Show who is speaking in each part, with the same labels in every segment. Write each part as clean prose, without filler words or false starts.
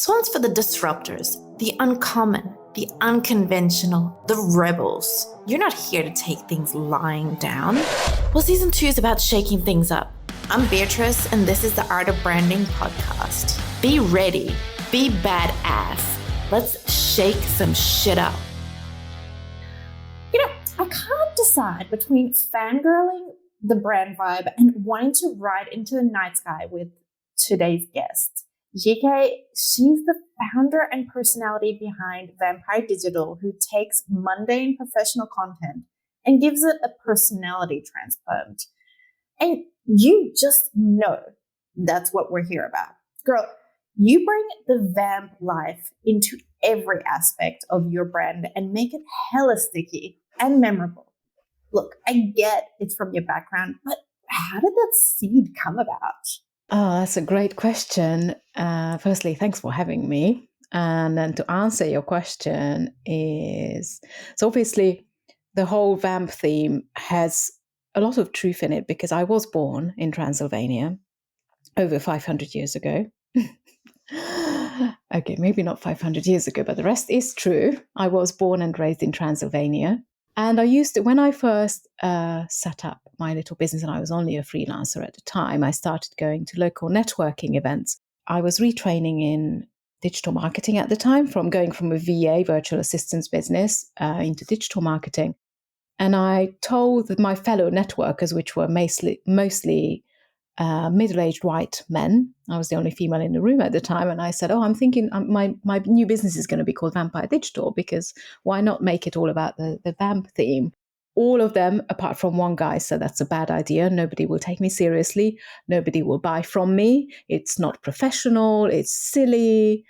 Speaker 1: This one's for the disruptors, the uncommon, the unconventional, the rebels. You're not here to take things lying down. Well, season 2 is about shaking things up. I'm Beatrice, and this is the Art of Branding podcast. Be ready, be badass. Let's shake some shit up.
Speaker 2: I can't decide between fangirling the brand vibe and wanting to ride into the night sky with today's guest. Zsike, she's the founder and personality behind Vampire Digital, who takes mundane professional content and gives it a personality transplant. And you just know that's what we're here about. Girl, you bring the vamp life into every aspect of your brand and make it hella sticky and memorable. Look, I get it's from your background, but how did that seed come about?
Speaker 3: Oh, that's a great question. Firstly, thanks for having me. And then to answer your question is, so obviously the whole vamp theme has a lot of truth in it because I was born in Transylvania over 500 years ago. Okay, maybe not 500 years ago, but the rest is true. I was born and raised in Transylvania. And I used to, when I first set up my little business, and I was only a freelancer at the time, I started going to local networking events. I was retraining in digital marketing at the time, going from a VA, virtual assistance business, into digital marketing. And I told my fellow networkers, which were mostly middle-aged white men. I was the only female in the room at the time. And I said, I'm thinking my new business is going to be called Vampire Digital, because why not make it all about the vamp theme? All of them, apart from one guy, said that's a bad idea. Nobody will take me seriously. Nobody will buy from me. It's not professional. It's silly.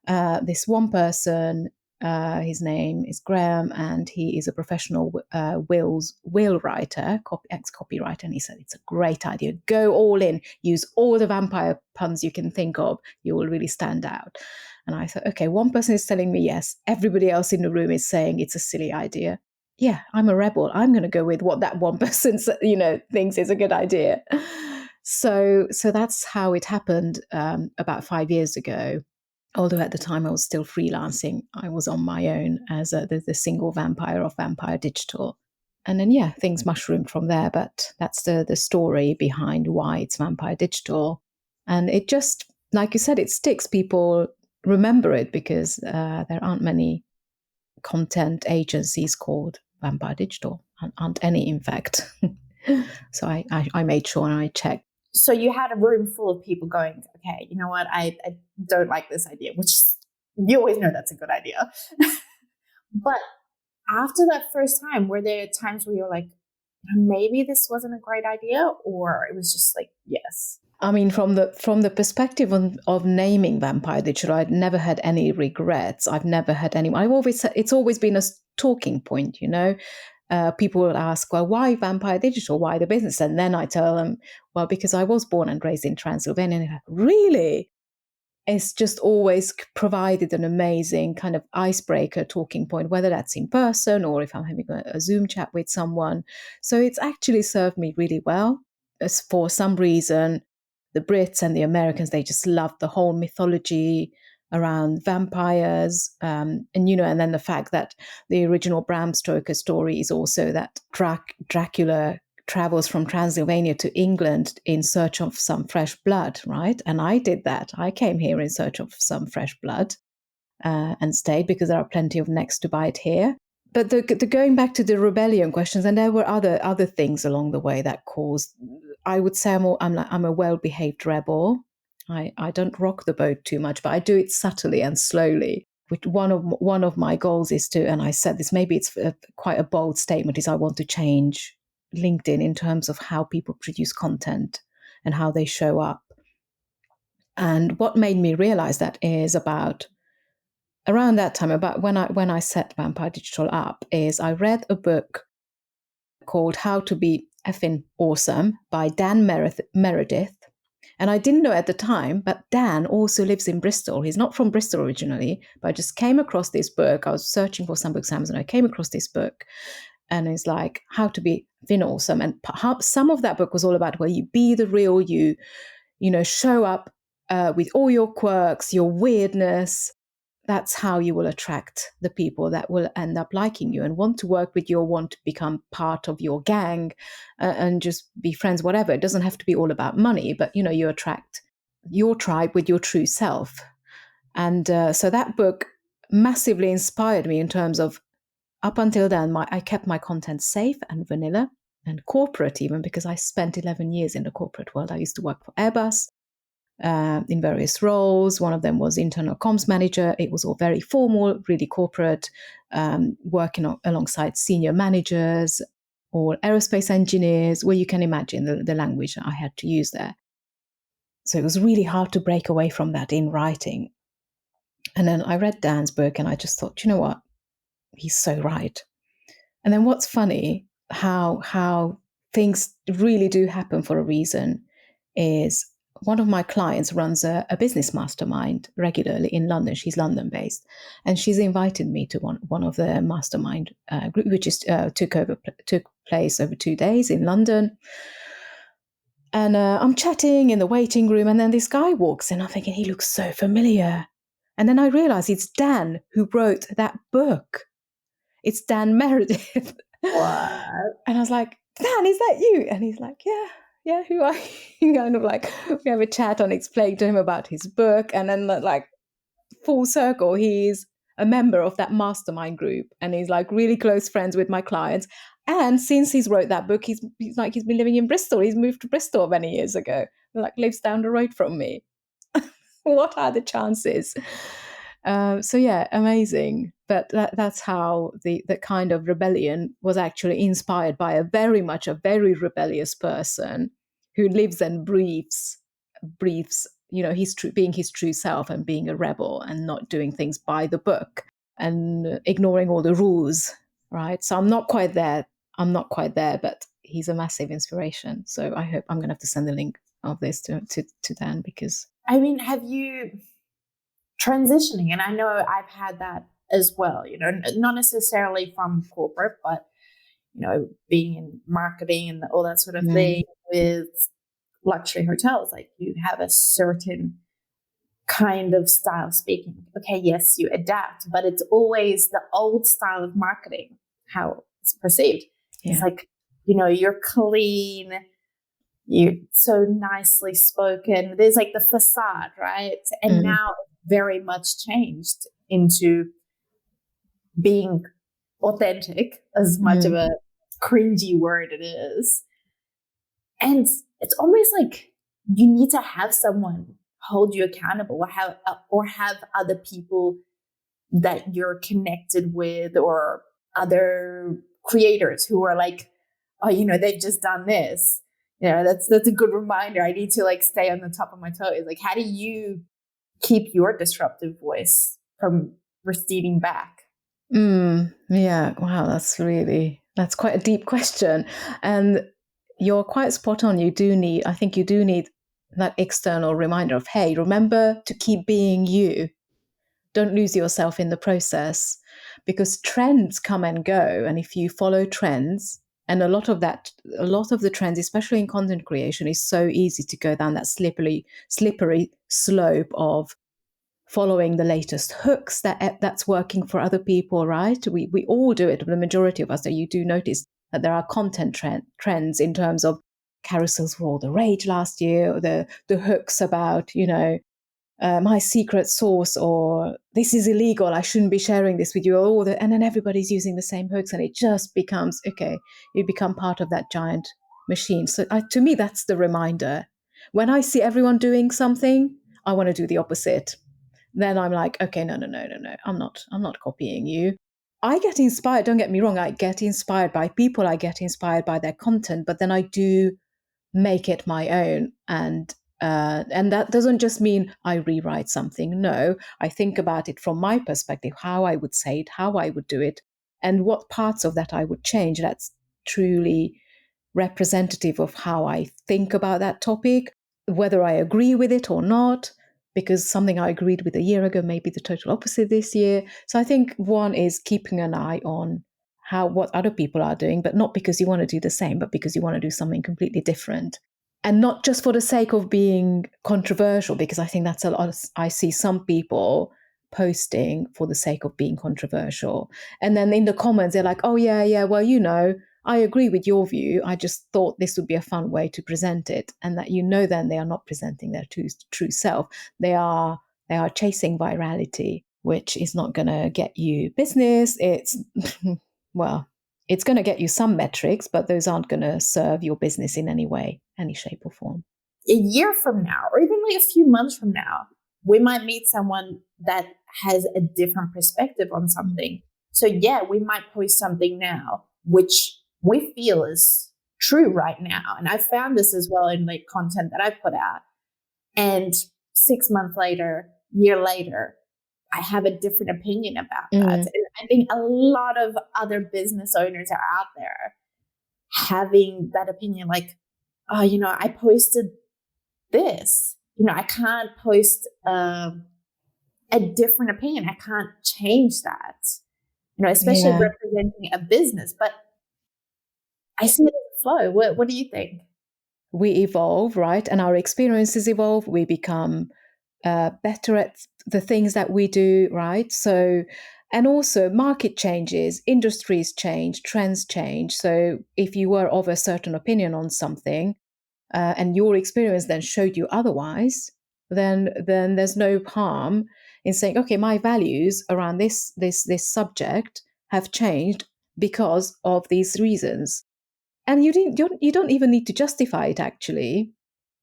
Speaker 3: This one person, his name is Graham, and he is a professional will writer, ex-copywriter, and he said, it's a great idea. Go all in. Use all the vampire puns you can think of. You will really stand out. And I thought, okay, one person is telling me yes. Everybody else in the room is saying it's a silly idea. Yeah, I'm a rebel. I'm going to go with what that one person, thinks is a good idea. So that's how it happened about 5 years ago. Although at the time I was still freelancing, I was on my own as the single vampire of Vampire Digital. And then, things mushroomed from there. But that's the story behind why it's Vampire Digital. And it just, like you said, it sticks. People remember it because there aren't many content agencies called Vampire Digital. Aren't any, in fact. So I made sure and I checked.
Speaker 2: So you had a room full of people going, okay, you know what, I don't like this idea, which you always know that's a good idea. But after that first time, were there times where you're like, maybe this wasn't a great idea, or it was just like, yes?
Speaker 3: I mean, from the perspective of naming Vampire Digital, I'd never had any regrets. I've never had any. It's always been a talking point, People will ask, well, why Vampire Digital? Why the business? And then I tell them, well, because I was born and raised in Transylvania. And they're like, really? It's just always provided an amazing kind of icebreaker talking point, whether that's in person or if I'm having a Zoom chat with someone. So it's actually served me really well. As for some reason, the Brits and the Americans, they just love the whole mythology around vampires, and then the fact that the original Bram Stoker story is also that Dracula travels from Transylvania to England in search of some fresh blood, right? And I did that. I came here in search of some fresh blood and stayed because there are plenty of necks to bite here. But the going back to the rebellion questions, and there were other things along the way that caused. I would say I'm a well-behaved rebel. I don't rock the boat too much, but I do it subtly and slowly. Which one of my goals is to, and I said this, maybe it's quite a bold statement, is I want to change LinkedIn in terms of how people produce content and how they show up. And what made me realize that is about around that time, about when I set Vampire Digital up, is I read a book called How to Be Effing Awesome by Dan Meredith. And I didn't know at the time, but Dan also lives in Bristol. He's not from Bristol originally, but I just came across this book. I was searching for some books on Amazon. I came across this book, and it's like How to Be Effing Awesome. And some of that book was all about where you be the real you, show up with all your quirks, your weirdness. That's how you will attract the people that will end up liking you and want to work with you or want to become part of your gang, and just be friends, whatever. It doesn't have to be all about money, but you attract your tribe with your true self. And so that book massively inspired me in terms of, up until then, I kept my content safe and vanilla and corporate, even because I spent 11 years in the corporate world. I used to work for Airbus in various roles. One of them was internal comms manager. It was all very formal, really corporate, working alongside senior managers or aerospace engineers, where you can imagine the language I had to use there. So it was really hard to break away from that in writing. And then I read Dan's book and I just thought, you know what? He's so right. And then what's funny, how things really do happen for a reason, is one of my clients runs a business mastermind regularly in London. She's London-based, and she's invited me to one of the mastermind group, which took place over 2 days in London. And I'm chatting in the waiting room, and then this guy walks in. I'm thinking, he looks so familiar. And then I realize it's Dan who wrote that book. It's Dan Meredith.
Speaker 2: What?
Speaker 3: And I was like, Dan, is that you? And he's like, yeah, who are you? Kind of like, we have a chat and explain to him about his book. And then like full circle, he's a member of that mastermind group. And he's like really close friends with my clients. And since he's wrote that book, he's been living in Bristol. He's moved to Bristol many years ago. Like lives down the road from me. What are the chances? So yeah, amazing. But that's how the kind of rebellion was actually inspired by a very rebellious person who lives and breathes, being his true self and being a rebel and not doing things by the book and ignoring all the rules, right? So I'm not quite there, but he's a massive inspiration. So I hope I'm going to have to send the link of this to Dan, because
Speaker 2: I mean, have you transitioning? And I know I've had that as well, not necessarily from corporate, but, being in marketing and all that sort of thing with luxury hotels. Like you have a certain kind of style of speaking. Okay, yes, you adapt, but it's always the old style of marketing, how it's perceived. Yeah. It's like, you're clean, you're so nicely spoken. There's like the facade, right? And now it's very much changed into being authentic, as much of a cringy word it is. And it's almost like you need to have someone hold you accountable, or have other people that you're connected with, or other creators who are like, oh, they've just done this. That's a good reminder. I need to like stay on the top of my toes. Like, how do you keep your disruptive voice from receding back?
Speaker 3: Yeah. Wow. That's quite a deep question. And you're quite spot on. I think you do need that external reminder of, hey, remember to keep being you. Don't lose yourself in the process, because trends come and go. And if you follow trends, and a lot of the trends, especially in content creation, is so easy to go down that slippery slope of following the latest hooks that's working for other people, right? We all do it, the majority of us. So you do notice that there are content trends in terms of carousels were all the rage last year, or the hooks about, my secret source, or this is illegal, I shouldn't be sharing this with you, and then everybody's using the same hooks, and it just becomes, okay, you become part of that giant machine. So to me, that's the reminder. When I see everyone doing something, I want to do the opposite. Then I'm like, okay, no, I'm not copying you. I get inspired, don't get me wrong, I get inspired by people, I get inspired by their content, but then I do make it my own. And that doesn't just mean I rewrite something. No, I think about it from my perspective, how I would say it, how I would do it, and what parts of that I would change. That's truly representative of how I think about that topic, whether I agree with it or not, because something I agreed with a year ago may be the total opposite this year. So I think one is keeping an eye on what other people are doing, but not because you want to do the same, but because you want to do something completely different. And not just for the sake of being controversial, because I think that's a lot. I see some people posting for the sake of being controversial. And then in the comments, they're like, oh, yeah, well, I agree with your view. I just thought this would be a fun way to present it. And that, then they are not presenting their true self. They are chasing virality, which is not going to get you business. It's, well, it's going to get you some metrics, but those aren't going to serve your business in any way, any shape or form.
Speaker 2: A year from now, or even like a few months from now, we might meet someone that has a different perspective on something. So yeah, we might post something now, which we feel is true right now. And I found this as well in like content that I put out. And 6 months later, year later, I have a different opinion about that. And I think a lot of other business owners are out there having that opinion, like, oh, I posted this. I can't post a different opinion. I can't change that, especially representing a business. But I see it as a flow. What do you think?
Speaker 3: We evolve, right? And our experiences evolve. We become better at the things that we do, right? So, and also market changes, industries change, trends change. So if you were of a certain opinion on something, and your experience then showed you otherwise, then there's no harm in saying, okay, my values around this subject have changed because of these reasons. And you don't even need to justify it, actually.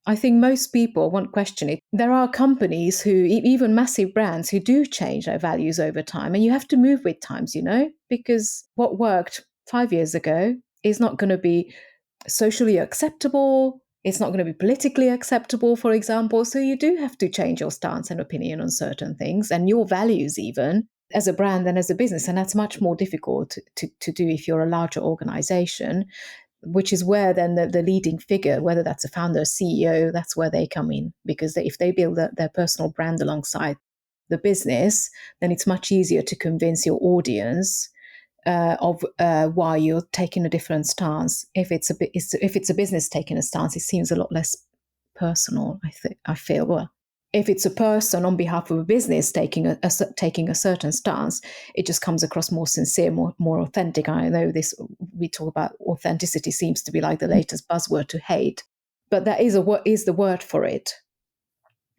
Speaker 3: I think most people won't question it. There are companies who, even massive brands, who do change their values over time. And you have to move with times, because what worked 5 years ago is not going to be socially acceptable. It's not going to be politically acceptable, for example. So you do have to change your stance and opinion on certain things, and your values even, as a brand and as a business. And that's much more difficult to do if you're a larger organization, which is where then the leading figure, whether that's a founder, CEO, that's where they come in. Because if they build their personal brand alongside the business, then it's much easier to convince your audience of why you're taking a different stance. If it's a business taking a stance, it seems a lot less personal. I feel, well, if it's a person on behalf of a business taking a certain stance, it just comes across more sincere, more authentic. I know we talk about authenticity seems to be like the latest buzzword to hate, but that is the word for it,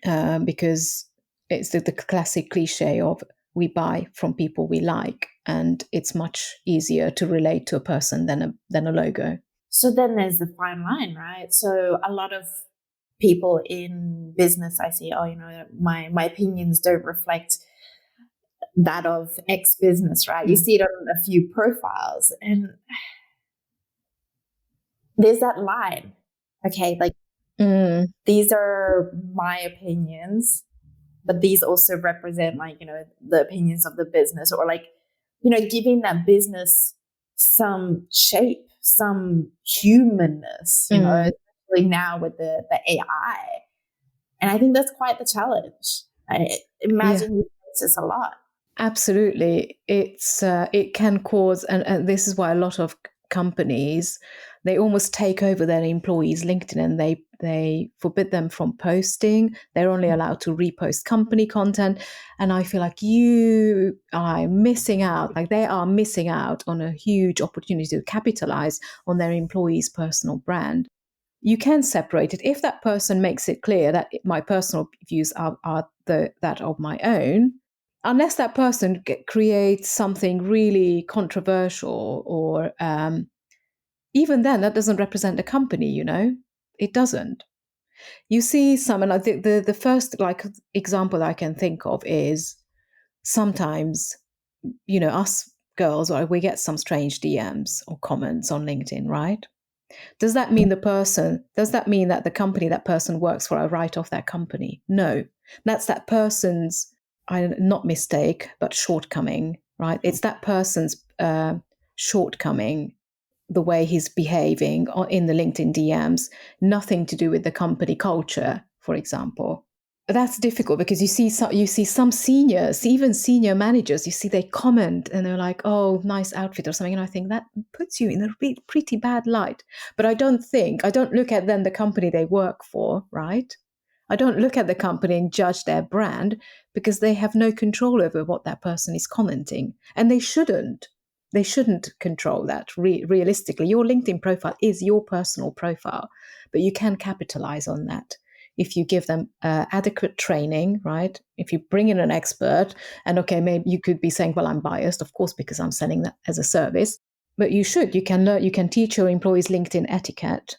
Speaker 3: because it's the classic cliche of we buy from people we like, and it's much easier to relate to a person than a logo.
Speaker 2: So then there's the fine line, right? So a lot of people in business, I see, my opinions don't reflect that of X business, right? You see it on a few profiles, and there's that line. Okay, like these are my opinions, but these also represent the opinions of the business, or giving that business some shape, some humanness, especially now with the AI. And I think that's quite the challenge. I imagine you face this a lot.
Speaker 3: Absolutely. It can cause, and this is why a lot of companies, they almost take over their employees' LinkedIn, and they forbid them from posting. They're only allowed to repost company content. And I feel like you are missing out, like they are missing out on a huge opportunity to capitalize on their employees' personal brand. You can separate it if that person makes it clear that my personal views are that of my own. Unless that person creates something really controversial, or even then, that doesn't represent the company, it doesn't. You see some, and I think the first example I can think of is sometimes, us girls, or we get some strange DMs or comments on LinkedIn, right? Does that mean that the company that person works for, I write off that company? No, that's that person's, not mistake, but shortcoming, right? It's that person's shortcoming, the way he's behaving in the LinkedIn DMs, nothing to do with the company culture, for example. that's difficult because you see some seniors, even senior managers, you see they comment and they're like, "Oh, nice outfit" or something, and I think that puts you in a pretty bad light. But I don't look at then the company they work for, right? I don't look at the company and judge their brand because they have no control over what that person is commenting, and they shouldn't. They shouldn't control that. Realistically, your LinkedIn profile is your personal profile, but you can capitalize on that if you give them adequate training, right? If you bring in an expert, and okay, maybe you could be saying, well, I'm biased, of course, because I'm selling that as a service, but you can learn, you can teach your employees LinkedIn etiquette,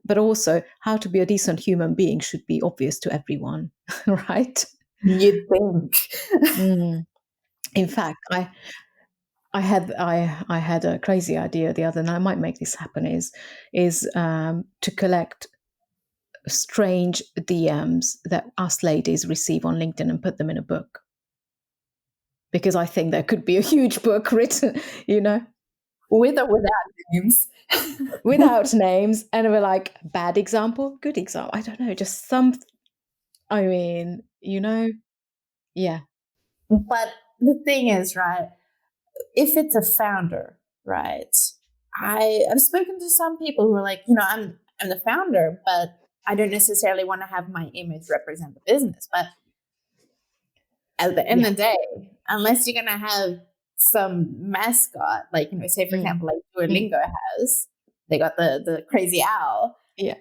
Speaker 3: but also how to be a decent human being should be obvious to everyone, right?
Speaker 2: You'd think.
Speaker 3: Mm. In fact, I had a crazy idea the other night. I might make this happen. Is to collect strange DMs that us ladies receive on LinkedIn and put them in a book. Because I think there could be a huge book written,
Speaker 2: With or without names.
Speaker 3: without names. And we're like, bad example, good example. I don't know, just yeah.
Speaker 2: But the thing is, right, if it's a founder, right, I've spoken to some people who are like, I'm the founder, but I don't necessarily want to have my image represent the business. But at the end of the day, unless you're going to have some mascot, like, say, for example, like Duolingo has, they got the crazy owl.
Speaker 3: Yeah.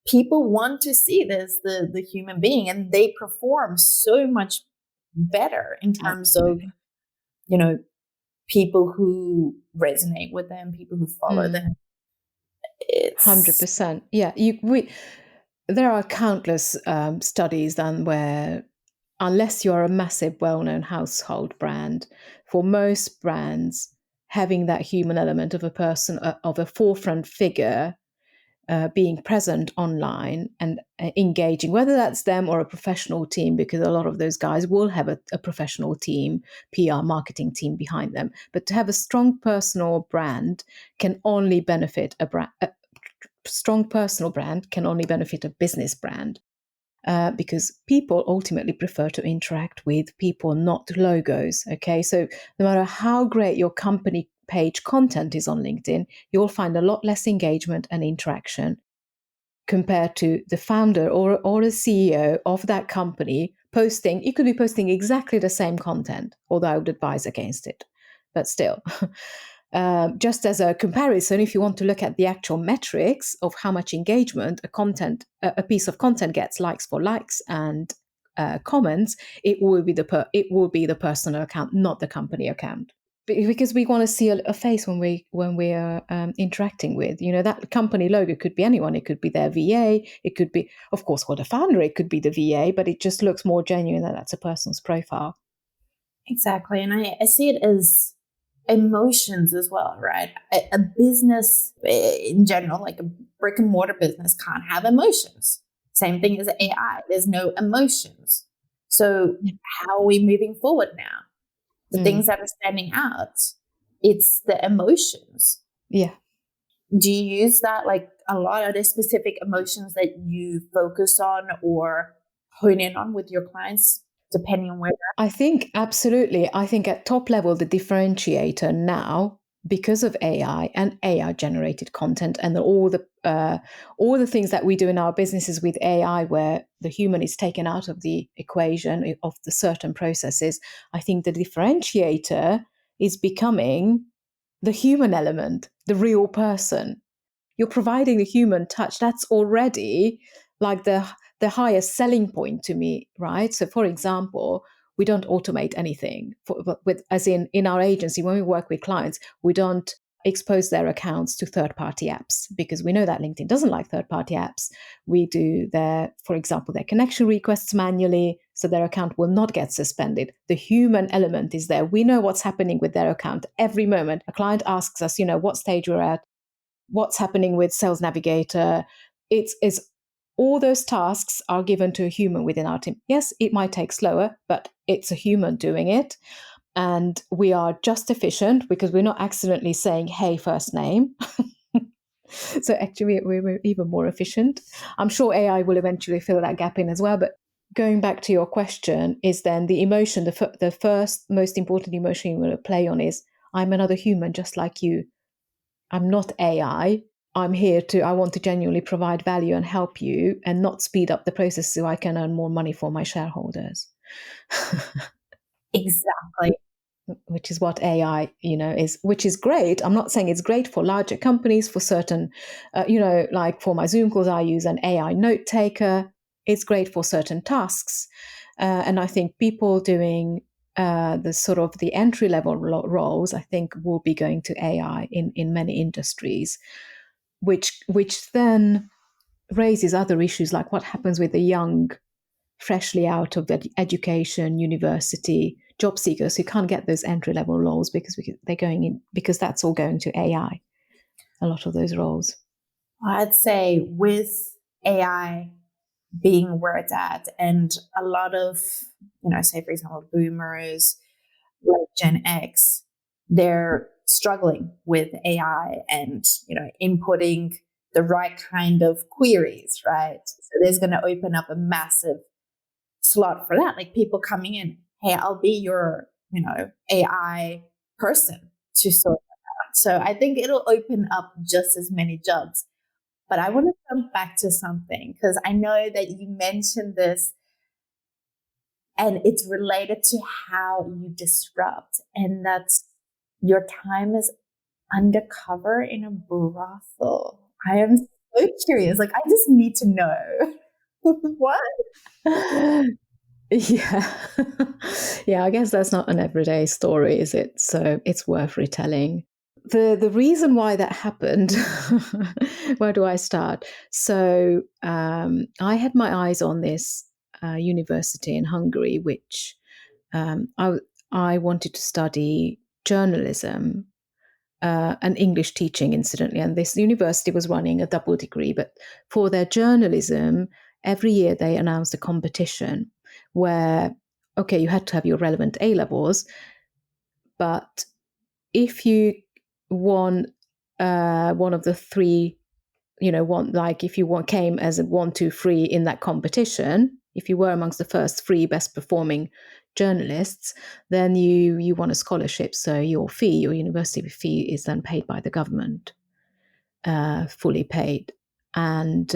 Speaker 2: People want to see this, the human being, and they perform so much better in terms of, people who resonate with them, people who follow them. It's
Speaker 3: 100%. Yeah. There are countless studies done where, unless you're a massive, well-known household brand, for most brands, having that human element of a person, of a forefront figure, being present online and engaging, whether that's them or a professional team, because a lot of those guys will have a professional team, PR, marketing team behind them. But to have a strong personal brand can only benefit a strong personal brand can only benefit a business brand. Because people ultimately prefer to interact with people, not logos. Okay, so no matter how great your company page content is on LinkedIn, you'll find a lot less engagement and interaction compared to the founder or a CEO of that company posting. You could be posting exactly the same content, although I would advise against it, but still. Just as a comparison, if you want to look at the actual metrics of how much engagement a piece of content gets, likes for likes and comments, it will be the personal account, not the company account, because we want to see a face when we are interacting with. That company logo could be anyone. It could be their VA. It could be, of course, for the founder, it could be the VA, but it just looks more genuine that that's a person's profile.
Speaker 2: Exactly, and I see it as emotions as well, right? A business in general, like a brick and mortar business, can't have emotions. Same thing as AI. There's no emotions. So how are we moving forward now? The things that are standing out, it's the emotions.
Speaker 3: Yeah.
Speaker 2: Do you use that like a lot? Are there specific emotions that you focus on or hone in on with your clients, depending on where they're
Speaker 3: at? I think absolutely. I think at top level, the differentiator now, because of AI and AI generated content and all the things that we do in our businesses with AI, where the human is taken out of the equation of the certain processes, I think the differentiator is becoming the human element, the real person. You're providing the human touch. That's already like the highest selling point to me, right? So, for example, we don't automate anything. As in our agency, when we work with clients, we don't expose their accounts to third-party apps because we know that LinkedIn doesn't like third-party apps. We do for example, their connection requests manually, so their account will not get suspended. The human element is there. We know what's happening with their account every moment. A client asks us, what stage we're at, what's happening with Sales Navigator. It's all those tasks are given to a human within our team. Yes, it might take slower, but it's a human doing it. And we are just efficient because we're not accidentally saying, hey, first name. So actually, we're even more efficient. I'm sure AI will eventually fill that gap in as well. But going back to your question, is then the emotion, the first most important emotion you want to play on is, I'm another human just like you. I'm not AI. I want to genuinely provide value and help you and not speed up the process so I can earn more money for my shareholders.
Speaker 2: Exactly.
Speaker 3: Which is what AI, is, which is great. I'm not saying it's great for larger companies, for certain, like for my Zoom calls, I use an AI note taker. It's great for certain tasks. And I think people doing the sort of the entry level roles, I think will be going to AI in many industries, which then raises other issues like what happens with the young, freshly out of education, university, job seekers who can't get those entry level roles because they're going in, because that's all going to AI, a lot of those roles.
Speaker 2: I'd say with AI being where it's at, and a lot of, say for example, boomers, like Gen X, they're struggling with AI and, inputting the right kind of queries, right? So there's going to open up a massive slot for that. Like people coming in, hey, I'll be your, AI person to sort that out. So I think it'll open up just as many jobs. But I want to come back to something because I know that you mentioned this and it's related to how you disrupt. And that's your time as undercover in a brothel. I am so curious. Like, I just need to know. What?
Speaker 3: Yeah. Yeah, I guess that's not an everyday story, is it? So it's worth retelling. The reason why that happened, where do I start? So I had my eyes on this university in Hungary, which I wanted to study journalism and English teaching, incidentally. And this university was running a double degree, but for their journalism, every year they announced a competition where, okay, you had to have your relevant A levels, but if you won one of the three, if you came as a 1, 2, 3 in that competition, if you were amongst the first 3 best performing journalists, then you won a scholarship. So your university fee, is then paid by the government, fully paid. And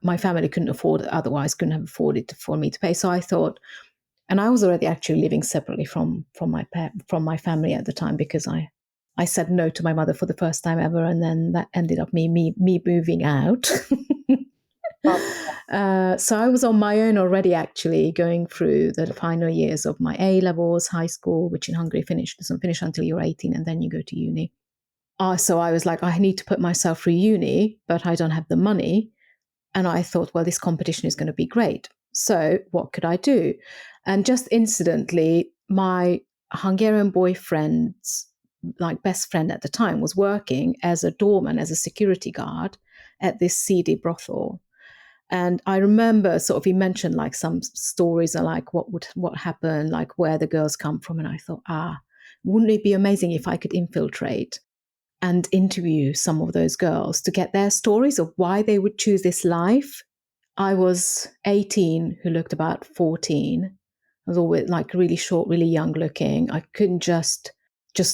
Speaker 3: my family couldn't afford it, otherwise couldn't have afforded for me to pay. So I thought, and I was already actually living separately from my family at the time, because I said no to my mother for the first time ever, and then that ended up me moving out. So I was on my own already, actually going through the final years of my A levels, high school, which in Hungary doesn't finish until you're 18, and then you go to uni. So I was like, I need to put myself through uni, but I don't have the money. And I thought, well, this competition is going to be great. So what could I do? And just incidentally, my Hungarian boyfriend's best friend at the time was working as a doorman, as a security guard at this seedy brothel. And I remember he mentioned some stories of what happened, like where the girls come from. And I thought, wouldn't it be amazing if I could infiltrate and interview some of those girls to get their stories of why they would choose this life? I was 18, who looked about 14. I was always really short, really young looking. I couldn't just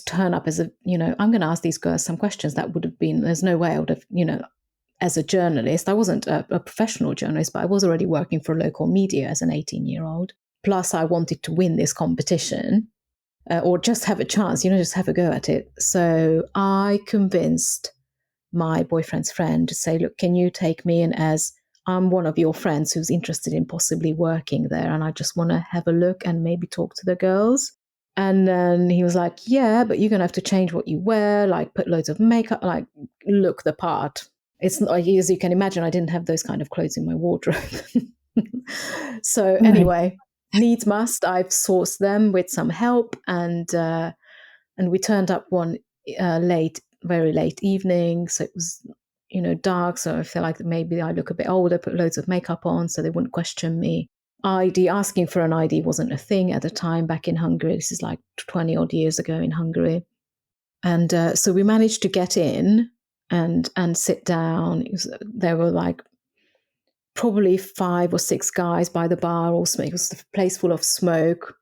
Speaker 3: turn up as I'm going to ask these girls some questions. That would have been, there's no way I would have, as a journalist. I wasn't a professional journalist, but I was already working for local media as an 18-year-old. Plus, I wanted to win this competition. Or just have a chance, just have a go at it. So I convinced my boyfriend's friend to say, look, can you take me in, as I'm one of your friends who's interested in possibly working there, and I just want to have a look and maybe talk to the girls. And then he was like, yeah, but you're going to have to change what you wear, put loads of makeup, look the part. It's not, as you can imagine, I didn't have those kind of clothes in my wardrobe. So anyway, needs must, I've sourced them with some help, and we turned up one very late evening. So it was, dark. So I feel like maybe I look a bit older, put loads of makeup on so they wouldn't question me. Asking for an ID wasn't a thing at the time back in Hungary. This is 20 odd years ago in Hungary. And so we managed to get in. and sit down. There were like probably 5 or 6 guys by the bar, all smoking. It was a place full of smoke.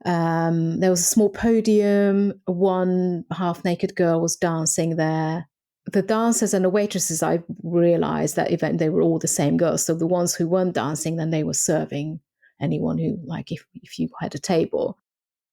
Speaker 3: There was a small podium. One half-naked girl was dancing there. The dancers and the waitresses, I realized that event, they were all the same girls. So the ones who weren't dancing, then they were serving anyone who, like, if you had a table.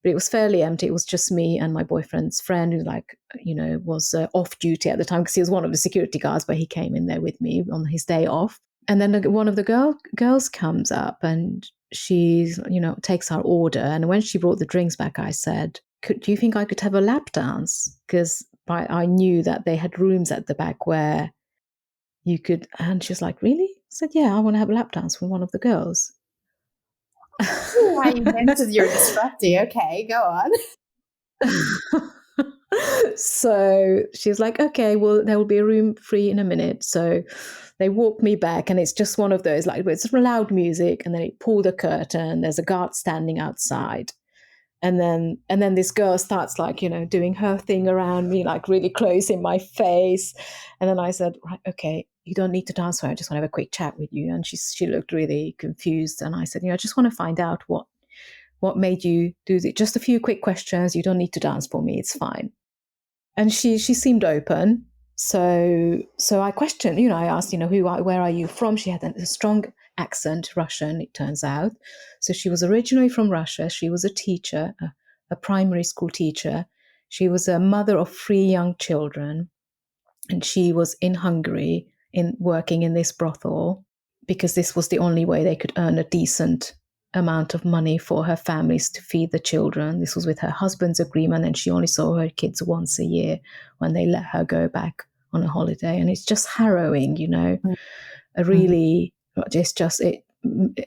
Speaker 3: But it was fairly empty. It was just me and my boyfriend's friend, who, like, was off duty at the time because he was one of the security guards, but he came in there with me on his day off. And then one of the girls comes up and she's, takes our order. And when she brought the drinks back, I said, do you think I could have a lap dance? Because I knew that they had rooms at the back where you could. And she's like, really? I said, yeah, I want to have a lap dance with one of the girls.
Speaker 2: I invented your disruptive. Okay, go on.
Speaker 3: So she was like, okay, well, there will be a room free in a minute. So they walked me back, and it's just one of those, like, it's loud music, and then they pull the curtain. There's a guard standing outside. And then this girl starts, like, doing her thing around me, like really close in my face. And then I said, right, okay, you don't need to dance for her. I just want to have a quick chat with you. And she looked really confused. And I said, I just want to find out what made you do it. Just a few quick questions. You don't need to dance for me. It's fine. And she seemed open. So I questioned, I asked, where are you from? She had a strong accent, Russian, it turns out. So she was originally from Russia. She was a teacher, a primary school teacher. She was a mother of 3 young children. And she was in Hungary working in this brothel because this was the only way they could earn a decent amount of money for her families to feed the children. This was with her husband's agreement, and she only saw her kids once a year when they let her go back on a holiday. And it's just harrowing, really,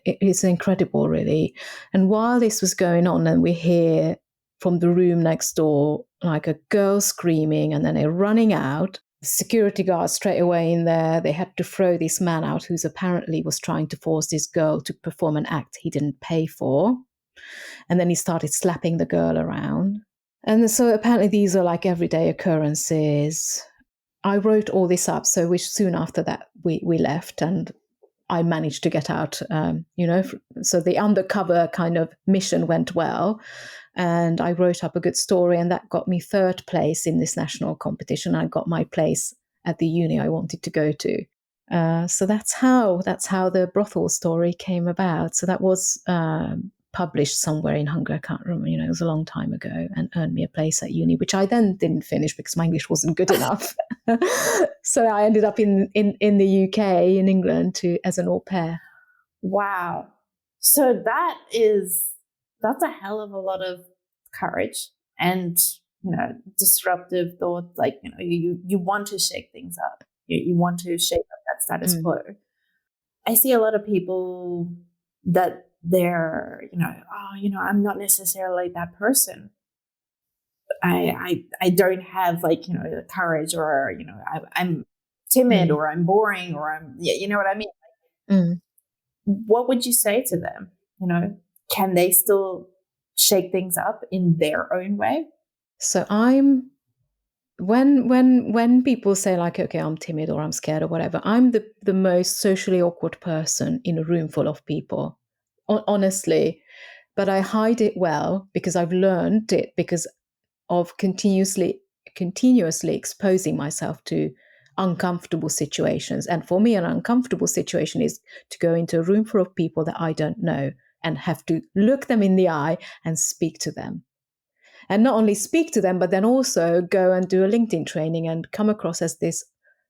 Speaker 3: it's incredible, really. And while this was going on, and we hear from the room next door, like a girl screaming, and then they're running out. Security guards straight away in there. They had to throw this man out who's apparently was trying to force this girl to perform an act he didn't pay for. And then he started slapping the girl around. And so apparently these are like everyday occurrences. I wrote all this up. So soon after that, we left, and I managed to get out, so the undercover kind of mission went well. And I wrote up a good story, and that got me 3rd place in this national competition. I got my place at the uni I wanted to go to. So that's how the brothel story came about. So that was published somewhere in Hungary. I can't remember, it was a long time ago, and earned me a place at uni, which I then didn't finish because my English wasn't good enough. So I ended up in the UK, in England, as an au pair.
Speaker 2: Wow. So that's a hell of a lot of courage and, disruptive thought. Like, you want to shake things up. You want to shake up that status quo. I see a lot of people that they're, I'm not necessarily that person. I don't have, like, the courage, or, I'm timid, or I'm boring, or I'm, you know what I mean? What would you say to them? Can they still shake things up in their own way?
Speaker 3: So when people say, like, okay, I'm timid or I'm scared or whatever, I'm the most socially awkward person in a room full of people, honestly. But I hide it well because I've learned it because of continuously exposing myself to uncomfortable situations. And for me, an uncomfortable situation is to go into a room full of people that I don't know and have to look them in the eye and speak to them. And not only speak to them, but then also go and do a LinkedIn training and come across as this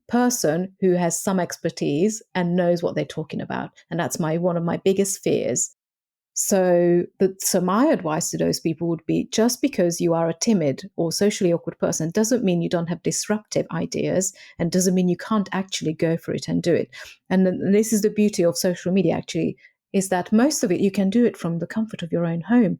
Speaker 3: person who has some expertise and knows what they're talking about. And that's one of my biggest fears. So my advice to those people would be, just because you are a timid or socially awkward person doesn't mean you don't have disruptive ideas, and doesn't mean you can't actually go for it and do it. And this is the beauty of social media, actually, is that most of it, you can do it from the comfort of your own home,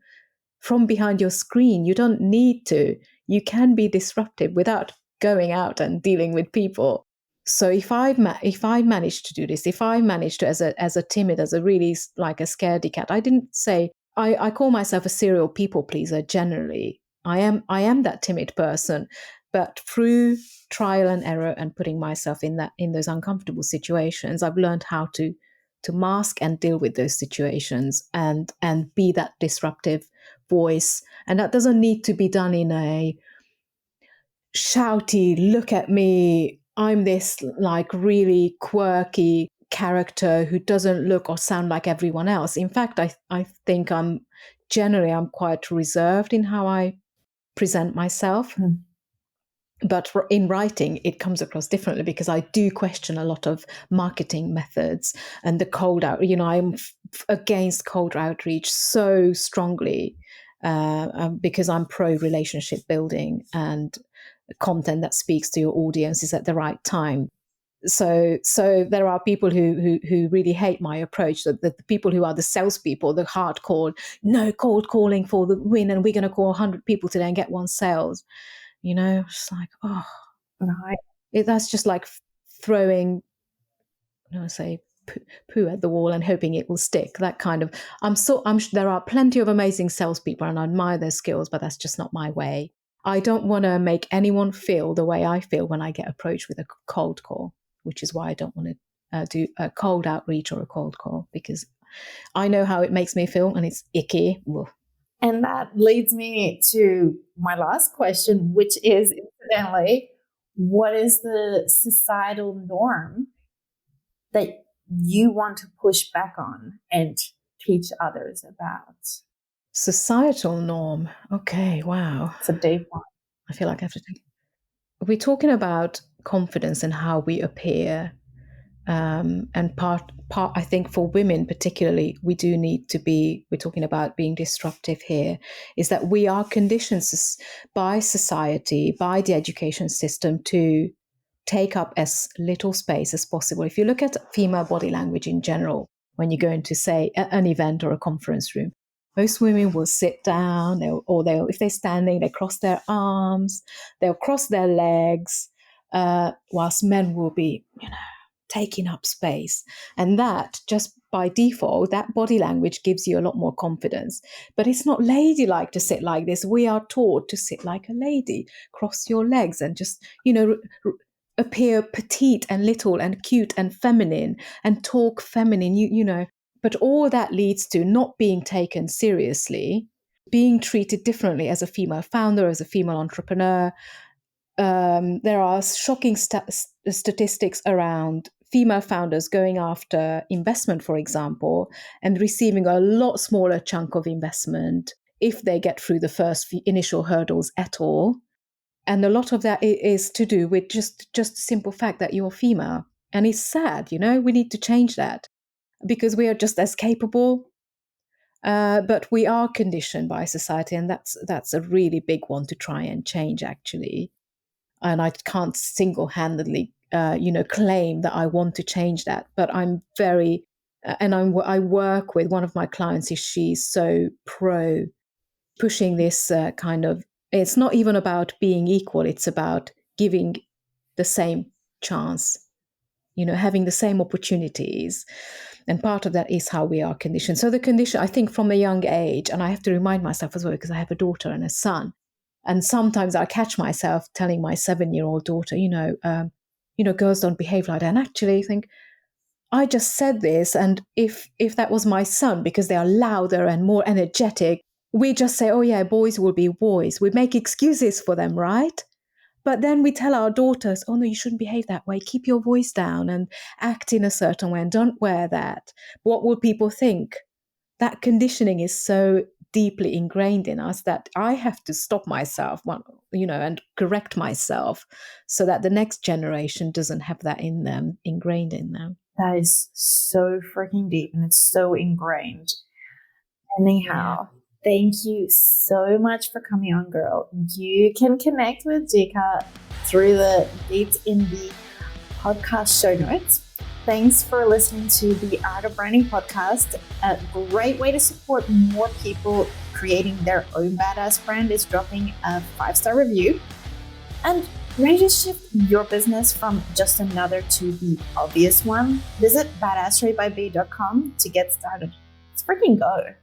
Speaker 3: from behind your screen. You don't need to. You can be disruptive without going out and dealing with people. So if I managed to do this, if I managed to, as a timid, as a really, like, a scaredy cat, I didn't say, I call myself a serial people pleaser generally. I am that timid person. But through trial and error and putting myself in those uncomfortable situations, I've learned how to mask and deal with those situations and be that disruptive voice. And that doesn't need to be done in a shouty, look at me, I'm this like really quirky character who doesn't look or sound like everyone else. In fact, I think I'm quite reserved in how I present myself. But in writing, it comes across differently because I do question a lot of marketing methods and the cold out. I'm against cold outreach so strongly because I'm pro relationship building and content that speaks to your audiences at the right time. So there are people who really hate my approach. The people who are the salespeople, the hardcore, no cold calling for the win, and we're going to call 100 people today and get one sales. It's like, oh,
Speaker 2: Right.
Speaker 3: That's just like throwing, poo at the wall and hoping it will stick. That kind of. There are plenty of amazing salespeople, and I admire their skills, but that's just not my way. I don't want to make anyone feel the way I feel when I get approached with a cold call, which is why I don't want to do a cold outreach or a cold call, because I know how it makes me feel, and it's icky. Ugh.
Speaker 2: And that leads me to my last question, which is, incidentally, what is the societal norm that you want to push back on and teach others about?
Speaker 3: Societal norm. Okay, wow.
Speaker 2: It's a deep one.
Speaker 3: I feel like I have to think. We're talking about confidence and how we appear. And part, I think for women particularly, we do need to be, we're talking about being disruptive here, is that we are conditioned by society, by the education system to take up as little space as possible. If you look at female body language in general, when you go into, say, an event or a conference room, most women will sit down, if they're standing, they cross their arms, they'll cross their legs, whilst men will be, taking up space. And that, just by default, that body language gives you a lot more confidence. But it's not ladylike to sit like this. We are taught to sit like a lady, cross your legs and just, appear petite and little and cute and feminine and talk feminine, But all that leads to not being taken seriously, being treated differently as a female founder, as a female entrepreneur. There are shocking statistics around female founders going after investment, for example, and receiving a lot smaller chunk of investment if they get through the first initial hurdles at all. And a lot of that is to do with just the simple fact that you're female. And it's sad, we need to change that because we are just as capable. But we are conditioned by society, and that's a really big one to try and change, actually. And I can't single-handedly, claim that I want to change that. But I'm very, I work with one of my clients. She's so pro pushing this kind of. It's not even about being equal. It's about giving the same chance, having the same opportunities. And part of that is how we are conditioned. So the condition, I think, from a young age, and I have to remind myself as well, because I have a daughter and a son. And sometimes I catch myself telling my 7-year-old daughter, girls don't behave like that. And actually I think, I just said this. And if that was my son, because they are louder and more energetic, we just say, oh yeah, boys will be boys. We make excuses for them, right? But then we tell our daughters, oh no, you shouldn't behave that way. Keep your voice down and act in a certain way and don't wear that. What will people think? That conditioning is so deeply ingrained in us that I have to stop myself, and correct myself so that the next generation doesn't have that in them, ingrained in them.
Speaker 2: That is so freaking deep, and it's so ingrained. Anyhow, thank you so much for coming on, girl. You can connect with Zsike through the dates in the podcast show notes. Thanks for listening to the Art of Branding podcast. A great way to support more people creating their own badass brand is dropping a 5-star review. And ready to shift your business from just another to the obvious one? Visit badassratebyb.com to get started. Let's freaking go.